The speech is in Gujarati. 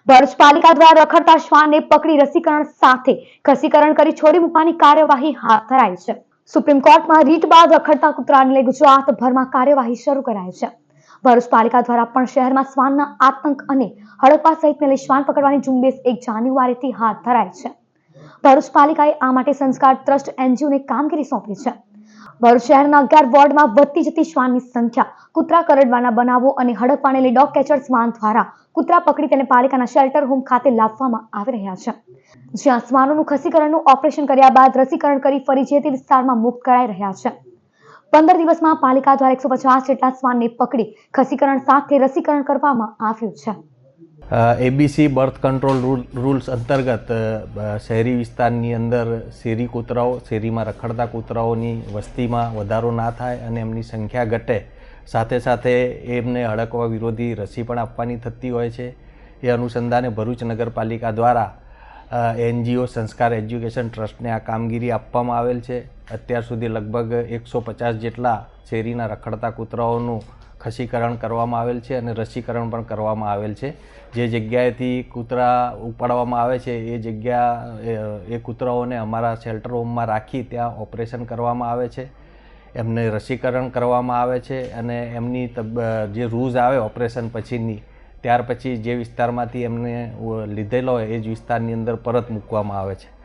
ભરૂચ પાલિકા દ્વારા રખડતા શ્વાનને પકડી રસીકરણ સાથે ખસીકરણ કરી છોડી મૂકવાની કાર્યવાહી હાથ ધરાઈ છે. સુપ્રીમ કોર્ટમાં રીટ બાદ રખડતા કૂતરાને લઈ ગુજરાતભરમાં કાર્યવાહી શરૂ કરાઈ છે. ભરૂચ પાલિકા દ્વારા પણ શહેરમાં શ્વાનના આતંક અને હડકવા સહિતને લઈ શ્વાન પકડવાની ઝુંબેશ 1 જાન્યુઆરીથી હાથ ધરાઈ છે. ભરૂચ પાલિકાએ આ માટે સંસ્કાર ટ્રસ્ટ એનજીઓને કામગીરી સોંપી છે. ભરૂચ શહેરના 11 વોર્ડમાં વધતી જતી શ્વાનની સંખ્યા, કૂતરા કરડવાના બનાવો અને હડકવાને લઈ ડોગ કેચર શ્વાન દ્વારા કૂતરા પકડી તેને પાલિકાના શેલ્ટર હોમ ખાતે લાવવામાં આવી રહ્યા છે, જ્યાં શ્વાનોનું ખસીકરણનું ઓપરેશન કર્યા બાદ રસીકરણ કરી ફરી જે તે વિસ્તારમાં મુક્ત કરાઈ રહ્યા છે. 15 દિવસમાં પાલિકા દ્વારા 150 જેટલા શ્વાનને પકડી ખસીકરણ સાથે રસીકરણ કરવામાં આવ્યું છે. એબીસી બર્થ કંટ્રોલ રૂલ્સ અંતર્ગત શહેરી વિસ્તારની અંદર શેરી કૂતરાઓ, શેરીમાં રખડતા કૂતરાઓની વસ્તીમાં વધારો ના થાય અને એમની સંખ્યા ઘટે, સાથે સાથે એમને હડકવા વિરોધી રસી પણ આપવાની થતી હોય છે. એ અનુસંધાને ભરૂચ નગરપાલિકા દ્વારા એનજીઓ સંસ્કાર એજ્યુકેશન ટ્રસ્ટને આ કામગીરી આપવામાં આવેલ છે. અત્યાર સુધી લગભગ 150 જેટલા શેરીના રખડતા કૂતરાઓનું ખસીકરણ કરવામાં આવેલ છે અને રસીકરણ પણ કરવામાં આવેલ છે. જે જગ્યાએથી કૂતરા ઉપાડવામાં આવે છે એ જગ્યા એ કૂતરાઓને અમારા શેલ્ટર હોમમાં રાખી ત્યાં ઓપરેશન કરવામાં આવે છે, એમને રસીકરણ કરવામાં આવે છે અને એમની જે રૂઝ આવે ઓપરેશન પછીની, ત્યાર પછી જે વિસ્તારમાંથી એમને લીધેલો હોય એ જ વિસ્તારની અંદર પરત મૂકવામાં આવે છે.